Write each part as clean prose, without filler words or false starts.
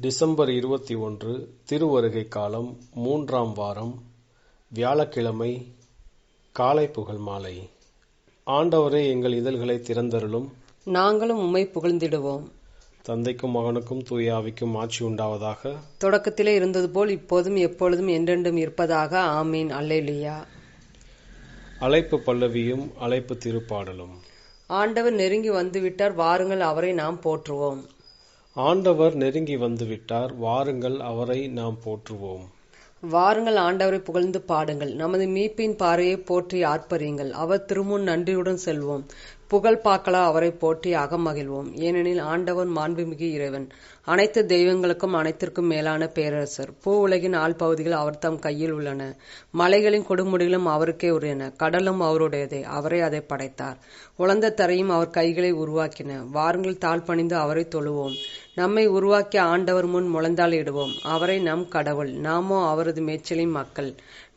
December 21 திருவருகை காலம் 3ஆம் வாரம் வியாழக்கிழமை காலை புகழ் மாலை. ஆண்டவரே, எங்கள் இதழ்களை திறந்தருளும், நாங்களும் உம்மை புகழ்ந்திடுவோம். தந்தைக்கும் மகனுக்கும் தூய ஆவிக்கும் ஆட்சி உண்டாவதாக. தொடக்கத்திலே இருந்தது போல் இப்போதும் எப்பொழுதும் என்றென்றும் இருப்பதாக. ஆமீன். அல்லேலூயா. அழைப்பு பல்லவியும் அழைப்பு திருப்பாடலும். ஆண்டவர் நெருங்கி வந்துவிட்டார், வாருங்கள் அவரை நாம் போற்றுவோம். ஆண்டவர் நெருங்கி வந்துவிட்டார், வாருங்கள் அவரை நாம் போற்றுவோம். வாருங்கள் ஆண்டவரை புகழ்ந்து பாடுங்கள், நமது மீட்பின் பாறையை போற்றி ஆர்ப்பரியுங்கள். அவர் திருமுன் நன்றியுடன் செல்வோம், புகழ் பாக்களா அவரை போற்றி அகமகிழ்வோம். ஏனெனில் ஆண்டவர் மாண்புமிகு இறைவன், அனைத்து தெய்வங்களுக்கும் அனைத்திற்கும் மேலான பேரரசர். பூ உலகின் ஆழ்பகுதிகள் அவர் தம் கையில் உள்ளன, மலைகளின் கொடுமுடிகளும் அவருக்கே உரியன. கடலும் அவருடையதே, அவரே அதை படைத்தார். உலர்ந்த தரையும் அவர் கைகளை உருவாக்கின. வாருங்கள் தாழ்பணிந்து அவரை தொழுவோம், நம்மை உருவாக்கிய ஆண்டவர் முன் முழந்தாளிடுவோம். அவரை நம் கடவுள், நாமோ அவரது மேய்ச்சலின் மக்கள்,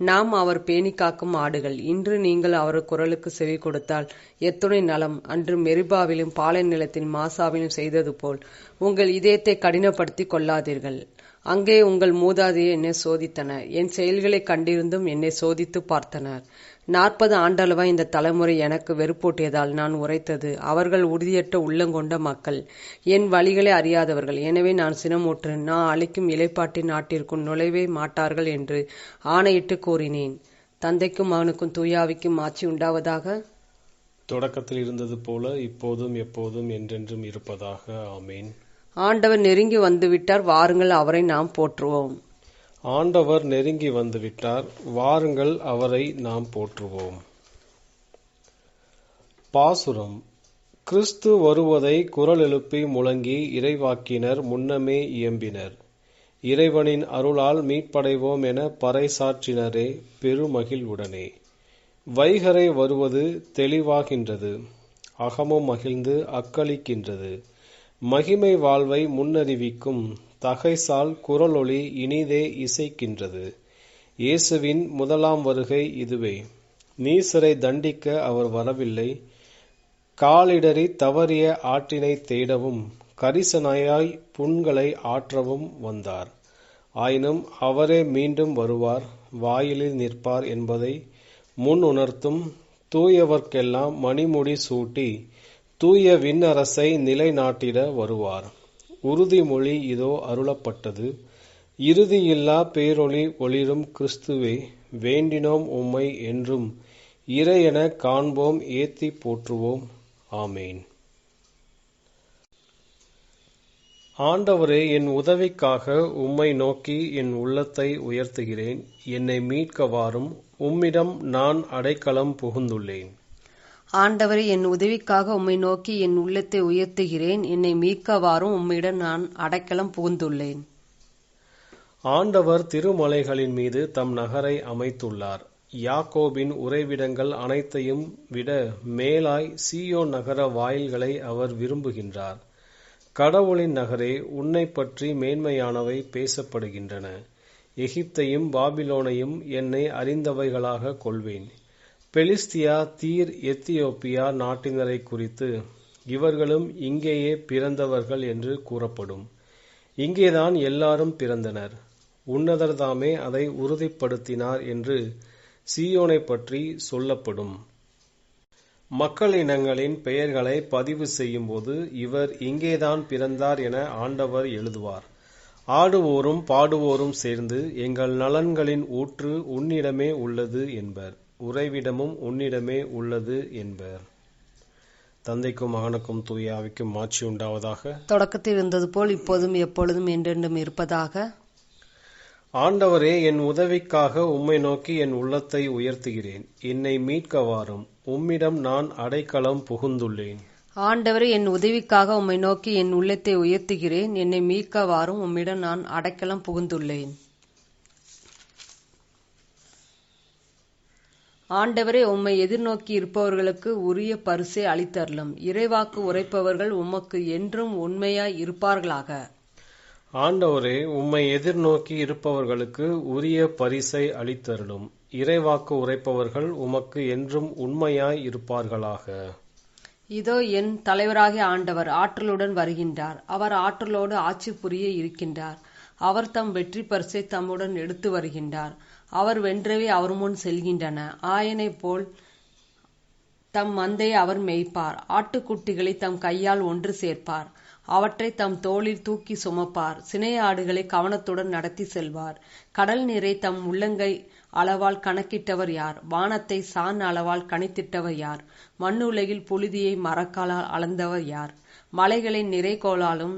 நாம் அவர் பேணி காக்கும் ஆடுகள். இன்று நீங்கள் அவர் குரலுக்கு செவி கொடுத்தால் எத்துணை நலம். அன்று மெரிபாவிலும் பாலை நிலத்தின் மாசாவிலும் செய்தது போல் உங்கள் இதயத்தை கடினப்படுத்தி கொள்ளாதீர்கள். அங்கே உங்கள் மூதாதையை என்னை சோதித்தனர், என் செயல்களை கண்டிருந்தும் என்னை சோதித்து பார்த்தனர். 40 ஆண்டளவாய் இந்த தலைமுறை எனக்கு வெறுப்பூட்டியதால் நான் உரைத்தது, அவர்கள் உறுதியற்ற உள்ளங்கொண்ட மக்கள், என் வழிகளை அறியாதவர்கள். எனவே நான் சினமுற்றேன், நான் அளிக்கும் இலைப்பாட்டின் நாட்டிற்குள் நுழைவே மாட்டார்கள் என்று ஆணையிட்டு கூறினேன். தந்தைக்கும் மகனுக்கும் தூயாவிக்கும் ஆட்சி உண்டாவதாக. தொடக்கத்தில் இருந்தது போல இப்போதும் எப்போதும் என்றென்றும் இருப்பதாக. ஆமீன். ஆண்டவர் நெருங்கி வந்துவிட்டார், வாருங்கள் அவரை நாம் போற்றுவோம். ஆண்டவர் நெருங்கி வந்துவிட்டார், வாருங்கள் அவரை நாம் போற்றுவோம். பாசுரம். கிறிஸ்து வருவதை குரல் எழுப்பி முழங்கி இறைவாக்கினர் முன்னமே இயம்பினர். இறைவனின் அருளால் மீட்படைவோம் என பறைசாற்றினரே பெருமகிழ்வுடனே. வைகறை வருவது தெளிவாகின்றது, அகமும் மகிழ்ந்து அக்களிக்கின்றது. மகிமை வாழ்வை முன்னறிவிக்கும் தகைசால் குரலொளி இனிதே இசைக்கின்றது. இயேசுவின் முதலாம் வருகை இதுவே. நீசரை தண்டிக்க அவர் வரவில்லை, காலிடறி தவறிய ஆற்றினை தேடவும் கரிசனையாய் புண்களை ஆற்றவும் வந்தார். ஆயினும் அவரே மீண்டும் வருவார், வாயிலில் நிற்பார் என்பதை முன் உணர்த்தும் தூயவர்க்கெல்லாம் மணிமுடி சூட்டி தூய விண்ணரசை நிலைநாட்டிட வருவார். உறுதிமொழி இதோ அருளப்பட்டது, இறுதியில்லா பேரொளி ஒளிரும் கிறிஸ்துவே, வேண்டினோம் உம்மை என்றும் இறையென காண்போம் ஏத்தி போற்றுவோம். ஆமேன். ஆண்டவரே, என் உதவிக்காக உம்மை நோக்கி என் உள்ளத்தை உயர்த்துகிறேன். என்னை மீட்க வாரும், உம்மிடம் நான் அடைக்கலம் புகுந்துள்ளேன். ஆண்டவரே, என் உதவிக்காக உம்மை நோக்கி என் உள்ளத்தை உயர்த்துகிறேன். என்னை மீட்க வாரும், உம்மிடம் நான் அடைக்கலம் புகுந்துள்ளேன். ஆண்டவர் திருமலைகளின் மீது தம் நகரை அமைத்துள்ளார். யாக்கோபின் உறைவிடங்கள் அனைத்தையும் விட மேலாய் சீயோன் நகர வாயில்களை அவர் விரும்புகின்றார். கடவுளின் நகரே, உன்னை பற்றி மேன்மையானவை பேசப்படுகின்றன. எகிப்தையும் பாபிலோனையும் என்னை அறிந்தவைகளாக கொள்வேன். பெலிஸ்தியா, தீர், எத்தியோப்பியா நாட்டினரை குறித்து இவர்களும் இங்கேயே பிறந்தவர்கள் என்று கூறப்படும். இங்கேதான் எல்லாரும் பிறந்தனர், உன்னதர்தாமே அதை உறுதிப்படுத்தினார் என்று சீயோனை பற்றி சொல்லப்படும். மக்கள் இனங்களின் பெயர்களை பதிவு செய்யும் போது இவர் இங்கேதான் பிறந்தார் என ஆண்டவர் எழுதுவார். ஆடுவோரும் பாடுவோரும் சேர்ந்து எங்கள் நலன்களின் ஊற்று உன்னிடமே உள்ளது என்பர், உறைவிடமும் உன்னிடமே உள்ளது என்பர். தந்தைக்கும் மகனுக்கும் தூய ஆவிக்கும் ஆட்சி உண்டாவதாக. தொடக்கத்தில் இருந்தது போல் இப்போதும் எப்பொழுதும் என்றென்றும் இருப்பதாக. ஆண்டவரே, என் உதவிக்காக உம்மை நோக்கி என் உள்ளத்தை உயர்த்துகிறேன். என்னை மீட்க வாரும், உம்மிடம் நான் அடைக்கலம் புகுந்துள்ளேன். ஆண்டவரே, என் உதவிக்காக உம்மை நோக்கி என் உள்ளத்தை உயர்த்துகிறேன். என்னை மீட்க வாரும், உம்மிடம் நான் அடைக்கலம் புகுந்துள்ளேன். ஆண்டவரே, உம்மை எதிர்நோக்கி இருப்பவர்களுக்கு உரிய பரிசை அளித்தருளும். இறைவாக்கு உரைப்பவர்கள் உமக்கு என்றும் உண்மையாய் இருப்பார்களாக. ஆண்டவரே, உம்மை எதிர்நோக்கி இருப்பவர்களுக்கு உரிய பரிசை அளித்தருளும். இறைவாக்கு உரைப்பவர்கள் உமக்கு என்றும் உண்மையாய் இருப்பார்களாக. இதோ என் தலைவராகிய ஆண்டவர் ஆற்றலுடன் வருகின்றார். அவர் ஆற்றலோடு ஆட்சி புரிய இருக்கின்றார். அவர் தம் வெற்றி பரிசை தம்முடன் எடுத்து வருகின்றார். அவர் வென்றவை அவர் முன் செல்கின்றன. ஆயனைப் போல் தம் மந்தையை அவர் மேய்ப்பார். ஆட்டுக்குட்டிகளை தம் கையால் ஒன்று சேர்ப்பார். அவற்றை தம் தோளில் தூக்கி சுமப்பார். சினை ஆடுகளை கவனத்துடன் நடத்தி செல்வார். கடல் நீரை தம் உள்ளங்கை அளவால் கணக்கிட்டவர் யார்? வானத்தை சான் அளவால் கணித்திட்டவர் யார்? மண்ணுலகில் புழுதியை மரக்காலால் அளந்தவர் யார்? மலைகளை நிறைகோலாலும்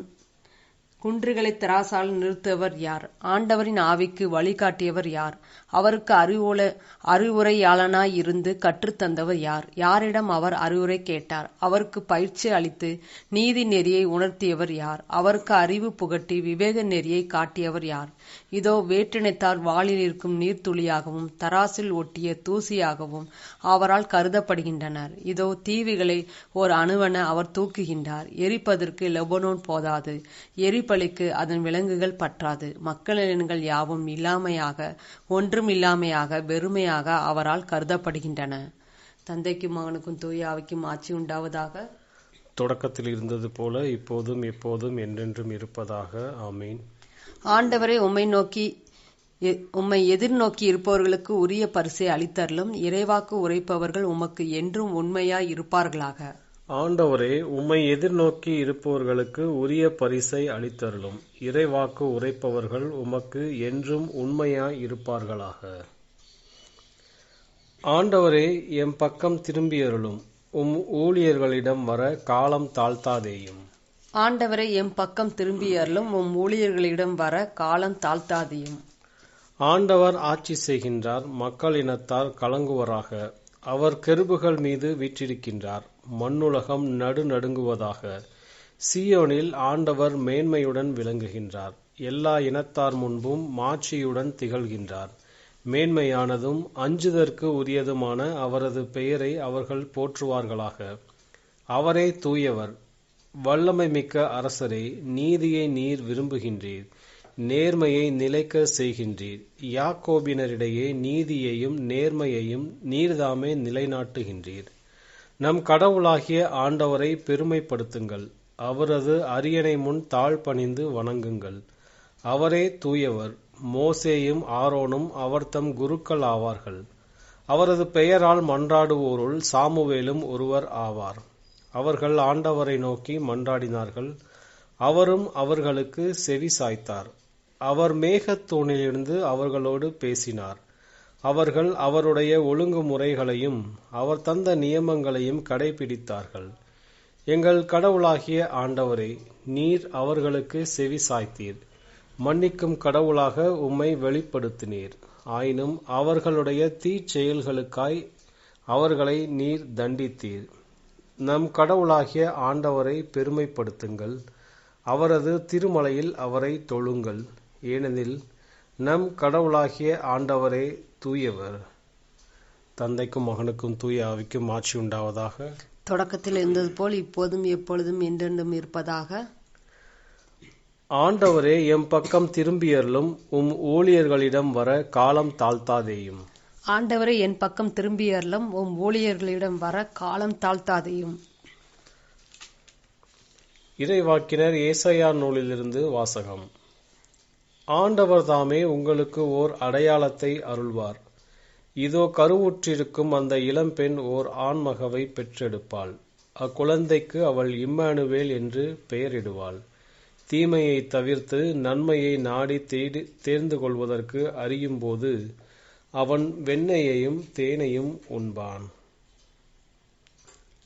குன்றுகளை திராசால் நிறுத்தவர் யார்? ஆண்டவரின் ஆவிக்கு வழிகாட்டியவர் யார்? அவருக்கு அறிவுரையாளனாய் இருந்து கற்றுத்தந்தவர் யார்? யாரிடம் அவர் அறிவுரை கேட்டார்? அவருக்கு பயிற்சி அளித்து நீதி நெறியை உணர்த்தியவர் யார்? அவருக்கு அறிவு புகட்டி விவேக நெறியை காட்டியவர் யார்? இதோ வேற்றினத்தார் வாளில் இருக்கும் நீர்த்துளியாகவும் தராசில் ஒட்டிய தூசியாகவும் அவரால் கருதப்படுகின்றனர். இதோ தீவுகளை ஓர் அணுவென அவர் தூக்குகின்றார். எரிப்பதற்கு லெபனோன் போதாது, எரிபலிக்கு அதன் விலங்குகள் பற்றாது. மக்களினங்கள் யாவும் இல்லாமையாக, ஒன்றும் இல்லாமையாக, வெறுமையாக அவரால் கருதப்படுகின்றன. தந்தைக்கும் மகனுக்கும் தூய ஆவிக்கும் ஆட்சி உண்டாவதாக. தொடக்கத்தில் இருந்தது போல இப்போதும் எப்போதும் என்றென்றும் இருப்பதாக. ஆமீன். ஆண்டவரே, உம்மை எதிர்நோக்கி இருப்பவர்களுக்கு உரிய பரிசை அளித்தருளும். இறைவாக்கு உரைப்பவர்கள் உமக்கு என்றும் உண்மையாய் இருப்பார்களாக. ஆண்டவரே, உம்மை எதிர்நோக்கி இருப்பவர்களுக்கு உரிய பரிசை அளித்தருளும். இறைவாக்கு உரைப்பவர்கள் உமக்கு என்றும் உண்மையாய் இருப்பார்களாக. ஆண்டவரே, எம் பக்கம் திரும்பியருளும். உம் ஊழியர்களிடம் வர காலம் தாழ்த்தாதேயும். ஆண்டவரை எம் பக்கம் திரும்பியருளும். உம் ஊழியர்களிடம் வர காலம் தாழ்த்தாதேயும். ஆண்டவர் ஆட்சி செய்கின்றார். மக்களினத்தார் கலங்குவராக. அவர் கெருபுகள் மீது வீற்றிருக்கின்றார். மண்ணுலகம் நடுநடுங்குவதாக. சீயோனில் ஆண்டவர் மேன்மையுடன் விளங்குகின்றார். எல்லா இனத்தார் முன்பும் மாட்சியுடன் திகழ்கின்றார். மேன்மையானதும் அஞ்சுதற்கு உரியதுமான அவரது பெயரை அவர்கள் போற்றுவார்களாக. அவரே தூயவர், வல்லமை மிக்க அரசரே. நீதியை நீர் விரும்புகின்றீர், நேர்மையை நிலைக்க செய்கின்றீர். யாக்கோபினரிடையே நீதியையும் நேர்மையையும் நீர்தாமே நிலைநாட்டுகின்றீர். நம் கடவுளாகிய ஆண்டவரை பெருமைப்படுத்துங்கள். அவரது அரியணை முன் தாழ்பணிந்து வணங்குங்கள். அவரே தூயவர். மோசேயும் ஆரோனும் அவர்தம் குருக்கள் ஆவார்கள். அவரது பெயரால் மன்றாடுவோருள் சாமுவேலும் ஒருவர் ஆவார். அவர்கள் ஆண்டவரை நோக்கி மன்றாடினார்கள். அவரும் அவர்களுக்கு செவி சாய்த்தார். அவர் மேகத்தூணிலிருந்து அவர்களோடு பேசினார். அவர்கள் அவருடைய ஒழுங்குமுறைகளையும் அவர் தந்த நியமங்களையும் கடைபிடித்தார்கள். எங்கள் கடவுளாகிய ஆண்டவரே, நீர் அவர்களுக்கு செவி சாய்த்தீர். மன்னிக்கும் கடவுளாக உம்மை வெளிப்படுத்தினீர். ஆயினும் அவர்களுடைய தீச்செயல்களுக்காய் அவர்களை நீர் தண்டித்தீர். நம் கடவுளாகிய ஆண்டவரை பெருமைப்படுத்துங்கள். அவரது திருமலையில் அவரை தொழுங்கள். ஏனெனில் நம் கடவுளாகிய ஆண்டவரே தூயவர். தந்தைக்கும் மகனுக்கும் தூய ஆவிக்கும் ஆட்சி உண்டாவதாக. தொடக்கத்தில் இருந்தது போல் இப்போதும் எப்பொழுதும் என்றென்றும் இருப்பதாக. ஆண்டவரே, எம் பக்கம் திரும்பியருளும். உம் ஊழியர்களிடம் வர காலம் தாழ்த்தாதேயும். ஆண்டவரே, என் பக்கம் திரும்பியருளும். உம் ஊழியர்களிடம் வர காலம் தாழ்த்தாதேயும். இறைவாக்கினர் ஏசாயா நூலிலிருந்து வாசகம். ஆண்டவர் தாமே உங்களுக்கு ஓர் அடையாளத்தை அருள்வார். இதோ கருவுற்றிருக்கும் அந்த இளம்பெண் ஓர் ஆண்மகவை பெற்றெடுப்பாள். அக்குழந்தைக்கு அவள் இம்மானுவேல் என்று பெயரிடுவாள். தீமையை தவிர்த்து நன்மையை நாடி தேர்ந்து கொள்வதற்கு அறியும்போது அவன் வெண்ணெயையும் தேனையும் உண்பான்.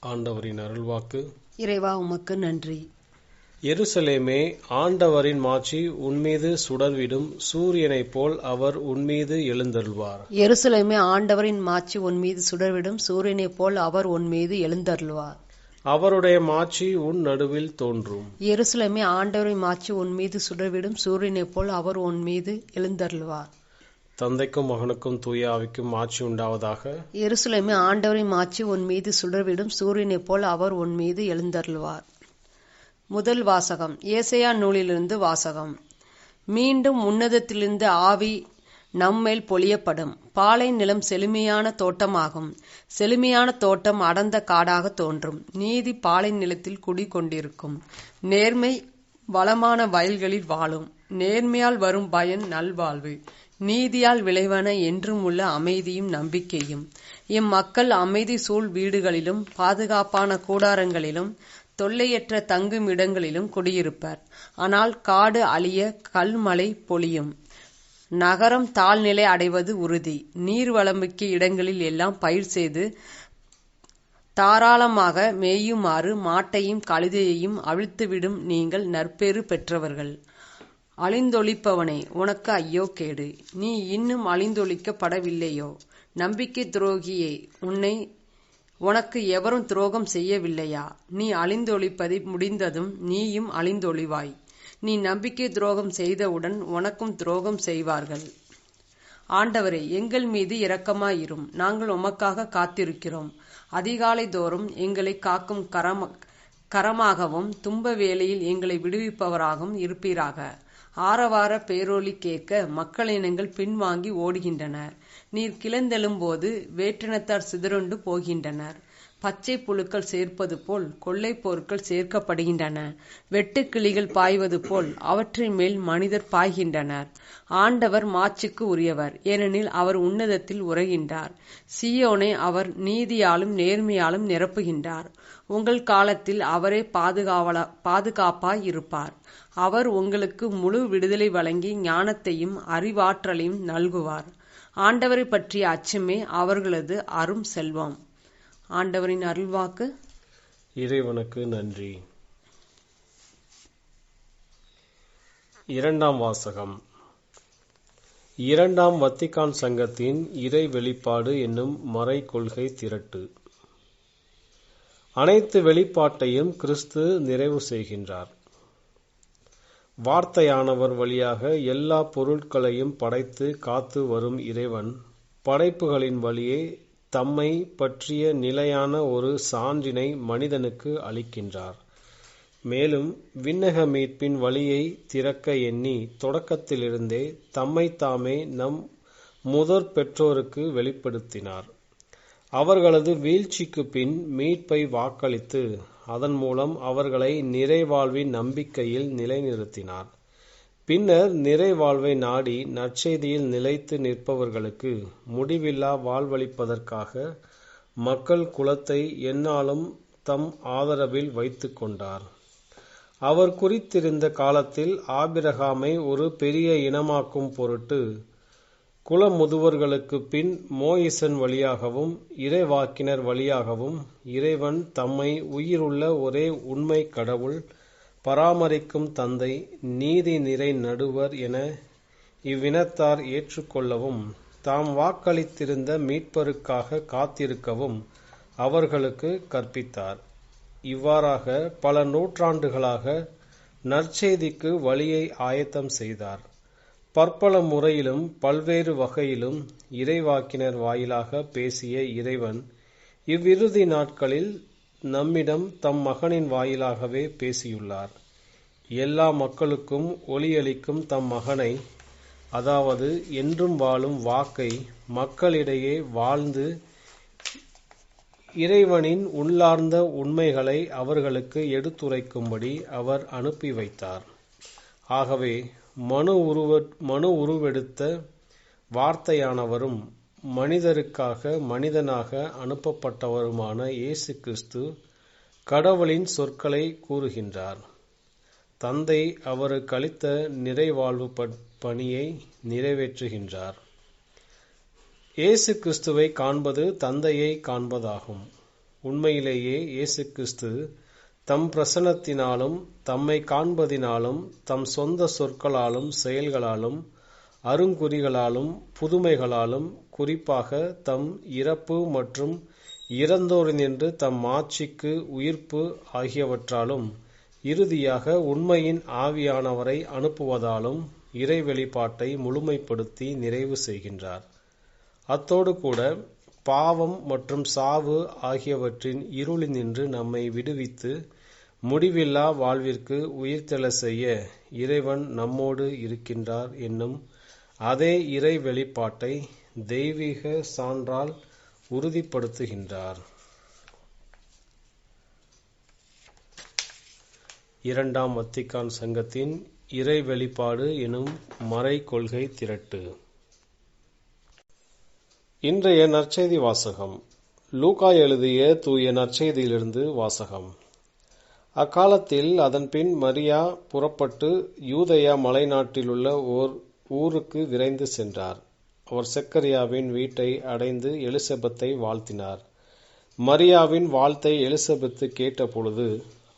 ஆண்டவரின் அருள்வாக்கு. இறைவா, உமக்கு நன்றி. எருசலேமே, ஆண்டவரின் மாட்சி உன்மீது சுடர்விடும். சூரியனைப் போல் அவர் உன்மீது எழுந்தருள்வார். எருசலேமே, ஆண்டவரின் மாட்சி உன்மீது சுடர்விடும். சூரியனைப் போல் அவர் உன்மீது எழுந்தருள்வார். அவருடைய மாட்சி உன் நடுவில் தோன்றும். எருசலேமே, ஆண்டவரின் மாட்சி உன்மீது சுடர்விடும். சூரியனைப் போல் அவர் உன்மீது எழுந்தருள்வார். தந்தைக்கும் மகனுக்கும் தூய ஆவிக்கும் ஆட்சி உண்டாவதாக. எருசலேமே, ஆண்டவரின் மாட்சி உன்மீது சுடர்விடும். சூரியனைப் போல் அவர் உன்மீது எழுந்தருள்வார். முதல் வாசகம். ஏசாயா நூலிலிருந்து வாசகம். மீண்டும் உன்னதத்திலிருந்து ஆவி நம்மேல் பொழியப்படும். பாலை நிலம் செழுமையான தோட்டமாகும். செழுமையான தோட்டம் அடர்ந்த காடாக தோன்றும். நீதி பாலை நிலத்தில் குடிகொண்டிருக்கும். நேர்மை வளமான வயல்களில் வாழும். நேர்மையால் வரும் பயன் நல்வாழ்வு. நீதியால் விளைவன என்றும் உள்ள அமைதியும் நம்பிக்கையும். இம்மக்கள் அமைதி சூழ் வீடுகளிலும் பாதுகாப்பான கூடாரங்களிலும் தொல்லையற்ற தங்கும் இடங்களிலும் குடியிருப்பர். ஆனால் காடு அழிய கல்மழை பொழியும். நகரம் தாழ்நிலை அடைவது உறுதி. நீர் வளமிக்க இடங்களில் எல்லாம் பயிர் செய்து தாராளமாக மேயுமாறு மாட்டையும் கழுதையையும் அவிழ்த்துவிடும் நீங்கள் நற்பேறு பெற்றவர்கள். அழிந்தொழிப்பவனே, உனக்கு ஐயோ கேடு. நீ இன்னும் அழிந்தொழிக்கப்படவில்லையோ? நம்பிக்கை துரோகியே, உனக்கு எவரும் துரோகம் செய்யவில்லையா? நீ அழிந்தொழிப்பதை முடிந்ததும் நீயும் அழிந்தொழிவாய். நீ நம்பிக்கை துரோகம் செய்தவுடன் உனக்கும் துரோகம் செய்வார்கள். ஆண்டவரே, எங்கள் மீது இரக்கமாயிரும். நாங்கள் உமக்காக காத்திருக்கிறோம். அதிகாலை தோறும் எங்களை காக்கும் கரமாகவும் துன்ப வேளையில் எங்களை விடுவிப்பவராகவும் இருப்பீராக. ஆரவார பேரொலி கேட்க மக்களினங்கள் பின்வாங்கி ஓடுகின்றனர். நீர் கிளந்தெழும்போது வேற்றினத்தார் சிதறுண்டு போகின்றனர். பச்சை புழுக்கள் சேர்ப்பது போல் கொள்ளை பொருட்கள் சேர்க்கப்படுகின்றன. வெட்டுக்கிளிகள் பாய்வது போல் அவற்றின் மேல் மனிதர் பாய்கின்றனர். ஆண்டவர் மாட்சிக்கு உரியவர், ஏனெனில் அவர் உன்னதத்தில் உறைகின்றார். சீயோனை அவர் நீதியாலும் நேர்மையாலும் நிரப்புகின்றார். உங்கள் காலத்தில் அவரே பாதுகாப்பாய் இருப்பார். அவர் உங்களுக்கு முழு விடுதலை வழங்கி ஞானத்தையும் அறிவாற்றலையும் நல்குவார். ஆண்டவரை பற்றிய அச்சமே அவர்களது அரும் செல்வம். ஆண்டவரின் அருள்வாக்கு. இறைவனுக்கு நன்றி. இரண்டாம் வாசகம். இரண்டாம் வத்திக்கான் சங்கத்தின் இறை வெளிப்பாடு என்னும் மறை கொள்கை திரட்டு. அனைத்து வெளிப்பாட்டையும் கிறிஸ்து நிறைவு செய்கின்றார். வார்த்தையானவர் வழியாக எல்லா பொருட்களையும் படைத்து காத்து வரும் இறைவன் படைப்புகளின் வழியே தம்மை பற்றிய நிலையான ஒரு சான்றினை மனிதனுக்கு அளிக்கின்றார். மேலும் விண்ணக மீட்பின் வழியை திறக்க எண்ணி தொடக்கத்திலிருந்தே தம்மை தாமே நம் முதற் பெற்றோருக்கு வெளிப்படுத்தினார். அவர்களது வீழ்ச்சிக்கு பின் மீட்பை வாக்களித்து அதன் மூலம் அவர்களை நிறைவாழ்வின் நம்பிக்கையில் நிலைநிறுத்தினார். பின்னர் நிறைவாழ்வை நாடி நற்செய்தியில் நிலைத்து நிற்பவர்களுக்கு முடிவில்லா வாழ்வளிப்பதற்காக மக்கள் குலத்தை எந்நாளும் தம் ஆதரவில் வைத்து கொண்டார். அவர் குறித்திருந்த காலத்தில் ஆபிரகாமை ஒரு பெரிய இனமாக்கும் பொருட்டு குலமுதுவர்களுக்கு பின் மோயிசன் வழியாகவும் இறைவாக்கினர் வழியாகவும் இறைவன் தம்மை உயிருள்ள ஒரே உண்மை கடவுள், பராமரிக்கும் தந்தை, நீதி நிறை நடுவர் என இவ்வினத்தார் ஏற்றுக்கொள்ளவும் தாம் வாக்களித்திருந்த மீட்பருக்காக காத்திருக்கவும் அவர்களுக்கு கற்பித்தார். இவ்வாறாக பல நூற்றாண்டுகளாக நற்செய்திக்கு வழியை ஆயத்தம் செய்தார். பற்பல முறையிலும் பல்வேறு வகையிலும் இறைவாக்கினர் வாயிலாக பேசிய இறைவன் இவ்விறுதி நாட்களில் நம்மிடம் தம் மகனின் வாயிலாகவே பேசியுள்ளார். எல்லா மக்களுக்கும் ஒளியளிக்கும் தம் மகனை, அதாவது என்றும் வாழும் வாக்கை, மக்களிடையே வாழ்ந்து இறைவனின் உள்ளார்ந்த உண்மைகளை அவர்களுக்கு எடுத்துரைக்கும்படி அவர் அனுப்பி வைத்தார். ஆகவே மனு உருவெடுத்த வார்த்தையானவரும் மனிதருக்காக மனிதனாக அனுப்பப்பட்டவருமான இயேசு கிறிஸ்து கடவுளின் சொற்களை கூறுகின்றார். தந்தை அவருக்கு அளித்த நிறைவாழ்வு பணியை நிறைவேற்றுகின்றார். இயேசு கிறிஸ்துவை காண்பது தந்தையை காண்பதாகும். உண்மையிலேயே இயேசு கிறிஸ்து தம் பிரசன்னத்தினாலும் தம்மை காண்பதினாலும் தம் சொந்த சொற்களாலும் செயல்களாலும் அருங்குறிகளாலும் புதுமைகளாலும் குறிப்பாக தம் இறப்பு மற்றும் இறந்தோரினின்று தம் மாட்சிக்கு உயிர்ப்பு ஆகியவற்றாலும் இறுதியாக உண்மையின் ஆவியானவரை அனுப்புவதாலும் இறை வெளிப்பாட்டை முழுமைப்படுத்தி நிறைவு செய்கின்றார். அத்தோடு கூட பாவம் மற்றும் சாவு ஆகியவற்றின் இருளினின்று நம்மை விடுவித்து முடிவில்லா வாழ்விற்கு உயிர்த்தெழ செய்ய இறைவன் நம்மோடு இருக்கின்றார் என்னும் அதே இறை வெளிப்பாட்டை தெய்வீக சான்றால் உறுதிப்படுத்துகின்றார். இரண்டாம் வத்திக்கான் சங்கத்தின் இறை வெளிப்பாடு எனும் மறை கொள்கை திரட்டு. இன்றைய நற்செய்தி வாசகம். லூக்கா எழுதிய தூய நற்செய்தியிலிருந்து வாசகம். அக்காலத்தில் அதன்பின் மரியா புறப்பட்டு யூதேயா மலைநாட்டிலுள்ள ஓர் ஊருக்கு விரைந்து சென்றார். அவர் செக்கரியாவின் வீட்டை அடைந்து எலிசபெத்தை வாழ்த்தினார். மரியாவின் வாழ்த்தை எலிசபெத்து கேட்டபொழுது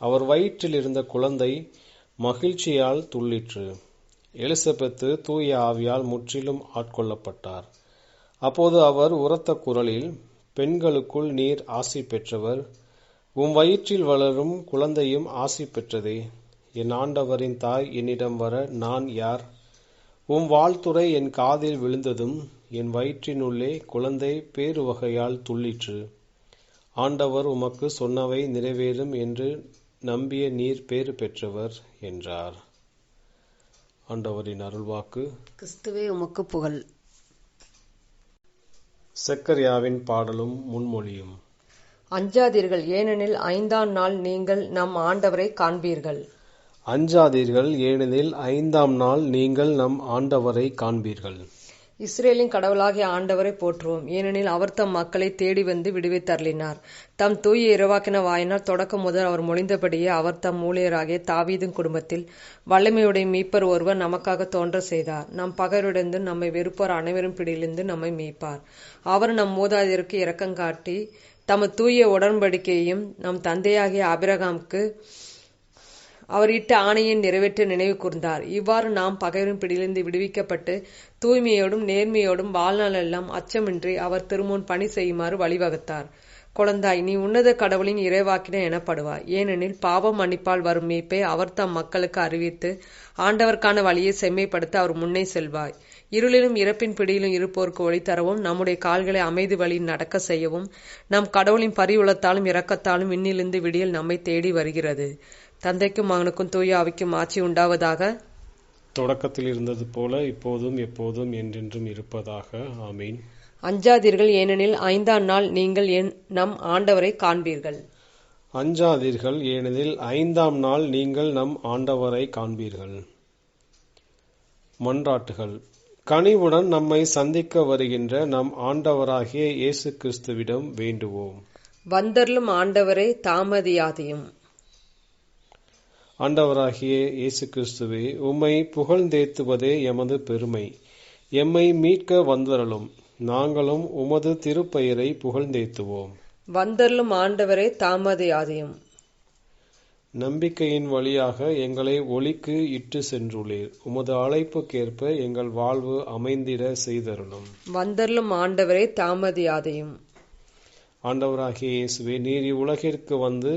அவர் வயிற்றில் இருந்த குழந்தை மகிழ்ச்சியால் துள்ளிற்று. எலிசபெத்து தூய ஆவியால் முற்றிலும் ஆட்கொள்ளப்பட்டார். அப்போது அவர் உரத்த குரலில், பெண்களுக்குள் நீர் ஆசி பெற்றவர், உம் வயிற்றில் வளரும் குழந்தையும் ஆசி பெற்றதே. என் ஆண்டவரின் தாய் என்னிடம் வர நான் யார்? உம் வாழ்த்துரை என் காதில் விழுந்ததும் என் வயிற்றினுள்ளே குழந்தை பேருவகையால் துள்ளிற்று. ஆண்டவர் உமக்கு சொன்னவை நிறைவேறும் என்று நம்பிய நீர் பேறு பெற்றவர் என்றார். ஆண்டவரின் அருள்வாக்கு. கிறிஸ்துவே உமக்கு புகழ். செக்கரியாவின் பாடலும் முன்மொழியும். அஞ்சாதீர்கள், ஏனெனில் 5ஆம் நாள் நீங்கள் நம் ஆண்டவரை காண்பீர்கள். அஞ்சாதீர்கள், ஏனெனில் 5ஆம் நாள் நீங்கள் நம் ஆண்டவரை காண்பீர்கள். இஸ்ரேலின் கடவுளாகிய ஆண்டவரை போற்றுவோம், ஏனெனில் அவர் தம் மக்களை தேடி வந்து விடுவித்தருளினார். தம் தூய இறைவாக்கின வாயினால் தொடக்கம் முதல் அவர் மொழிந்தபடியே அவர் தம் ஊழியராகிய தாவீதின் குடும்பத்தில் வல்லமையுடைய மீட்பர் ஒருவர் நமக்காக தோன்ற செய்தார். நம் பகைவரிடந்து நம்மை வெறுப்போர் அனைவரும் பிடியிலிருந்து நம்மை மீட்பார். அவர் நம் மூதாதையருக்கு இரக்கங்காட்டி தமது தூய உடன்படிக்கையையும் நம் தந்தையாகிய ஆபிரகாமுக்கு அவர் இட்ட ஆணையை நிறைவேற்ற நினைவு கூர்ந்தார். இவ்வாறு நாம் பகைவரின் பிடியிலிருந்து விடுவிக்கப்பட்டு தூய்மையோடும் நேர்மையோடும் வாழ்நாளெல்லாம் அச்சமின்றி அவர் திருமுன் பணி செய்யுமாறு வழிவகுத்தார். குழந்தாய், நீ உன்னத கடவுளின் இறைவாக்கினர் எனப்படுவாய், ஏனெனில் பாவம் மன்னிப்பால் வரும் மீட்பை அவர் தம் மக்களுக்கு அறிவித்து ஆண்டவருக்கான வழியை செம்மைப்படுத்த அவர் முன்னே செல்வாய். இருளிலும் இறப்பின் பிடியிலும் இருப்போருக்கு ஒளி தரவும், நம்முடைய கால்களை அமைதி வழியில் நடக்க செய்யவும், நம் கடவுளின் பரிவுளத்தாலும் இரக்கத்தாலும் விண்ணிலிருந்து விடியல் நம்மை தேடி வருகிறது. தந்தைக்கும் மகனுக்கும் தூய ஆவிக்கும் ஆட்சி உண்டாவதாக. தொடக்கத்தில் இருந்தது போல இப்போதும் எப்போதும் என்றென்றும் இருப்பதாக. ஆமீன். அஞ்சாதீர்கள், ஏனெனில் 5ஆம் நாள் நீங்கள் நம் ஆண்டவரை காண்பீர்கள். அஞ்சாதீர்கள், ஏனெனில் 5ஆம் நாள் நீங்கள் நம் ஆண்டவரை காண்பீர்கள். மன்றாட்டுகள். கனிவுடன் நம்மை சந்திக்க வருகின்ற நம் ஆண்டவராகிய இயேசு கிறிஸ்துவிடம் வேண்டுவோம். வந்தருளும் ஆண்டவரை தாமதியாதையும். ஆண்டவராகிய இயேசு கிறிஸ்துவே, உம்மை புகழ்ந்தேத்துவதே எமது பெருமை. எம்மை மீட்க வந்தருளும். நாங்களும் உமது திருப்பெயரை புகழ்ந்தேத்துவோம். வந்தருளும் ஆண்டவரை தாமதியாதையும். நம்பிக்கையின் வழியாக எங்களை ஒளிக்கு இட்டு சென்றுள்ளீர். உமது அழைப்புக்கேற்ப எங்கள் வாழ்வு அமைந்திட செய்தருளும். வந்தருளும் ஆண்டவரை தாமதியாதையும். ஆண்டவராகிய இயேசுவே, நீர் இவ்வுலகிற்கு வந்து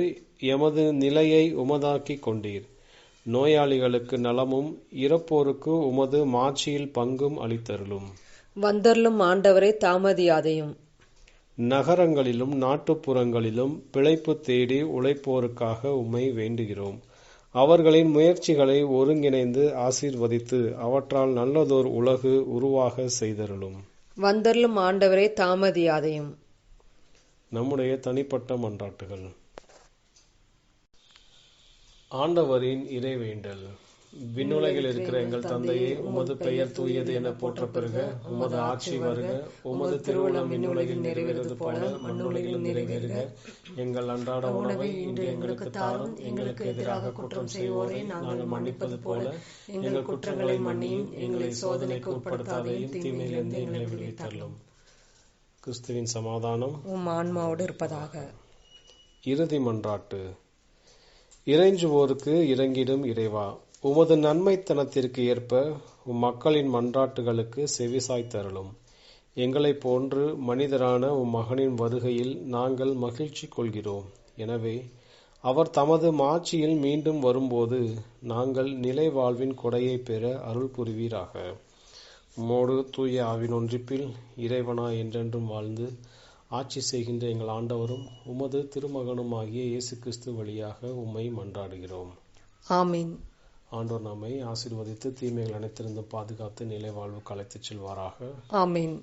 எமது நிலையை உமதாக்கி கொண்டீர். நோயாளிகளுக்கு நலமும் இறப்போருக்கு உமது மாட்சியில் பங்கும் அளித்தருளும். வந்தருளும் ஆண்டவரை தாமதியாதையும். நகரங்களிலும் நாட்டுப்புறங்களிலும் பிழைப்பு தேடி உழைப்போருக்காக உம்மை வேண்டுகிறோம். அவர்களின் முயற்சிகளை ஒருங்கிணைந்து ஆசீர்வதித்து அவற்றால் நல்லதோர் உலகு உருவாக செய்தருளும். வந்தருளும் ஆண்டவரை தாமதியாதையும். நம்முடைய தனிப்பட்ட மன்றாட்டுகள். ஆண்டவரின் இறைவேண்டல். விண்ணுலகில் இருக்கிற எங்கள் தந்தையே, உமது பெயர் தூயது என போற்ற பெறுக. உமது ஆட்சி வருக. உமது திருவுளம் விண்ணுலகில் நிறைவேறுவது போல மண்ணுலகிலும் நிறைவேறுக. எங்கள் அன்றாட உணவை இன்று எங்களுக்கு தாரும். எங்களுக்கு எதிராக குற்றம் செய்வோரை நாங்கள் மன்னிப்பது போல எங்கள் குற்றங்களை மன்னியும். எங்களை சோதனைக்கு உட்படுத்தாதையும் தீமையிலிருந்து எங்களை விடுவித்தருளும். கிறிஸ்துவின் சமாதானம் உம் ஆன்மாவோடு இருப்பதாக. இறுதி மன்றாட்டு. இறைஞ்சுவோருக்கு இறங்கிடும் இறைவா, உமது நன்மைத்தனத்திற்கு ஏற்ப மக்களின் மன்றாட்டுகளுக்கு செவிசாய்த்தருளும். எங்களைப் போன்று மனிதரான மகனின் வருகையில் நாங்கள் மகிழ்ச்சி கொள்கிறோம். எனவே அவர் தமது மாட்சியில் மீண்டும் வரும்போது நாங்கள் நிலை வாழ்வின் கொடையை பெற அருள் புரிவீராக. உம்மோடு தூய ஆவின் ஒன்றிப்பில் இறைவனா என்றென்றும் வாழ்ந்து ஆட்சி செய்கின்ற எங்கள் ஆண்டவரும் உமது திருமகனுமாகிய இயேசு கிறிஸ்து வழியாக உம்மை மன்றாடுகிறோம். ஆமீன். ஆண்டவர் நம்மை ஆசீர்வதித்து தீமைகள் அனைத்திருந்தும் பாதுகாத்து நிலை வாழ்வுக்கு அழைத்துச் செல்வாராக. ஆமீன்.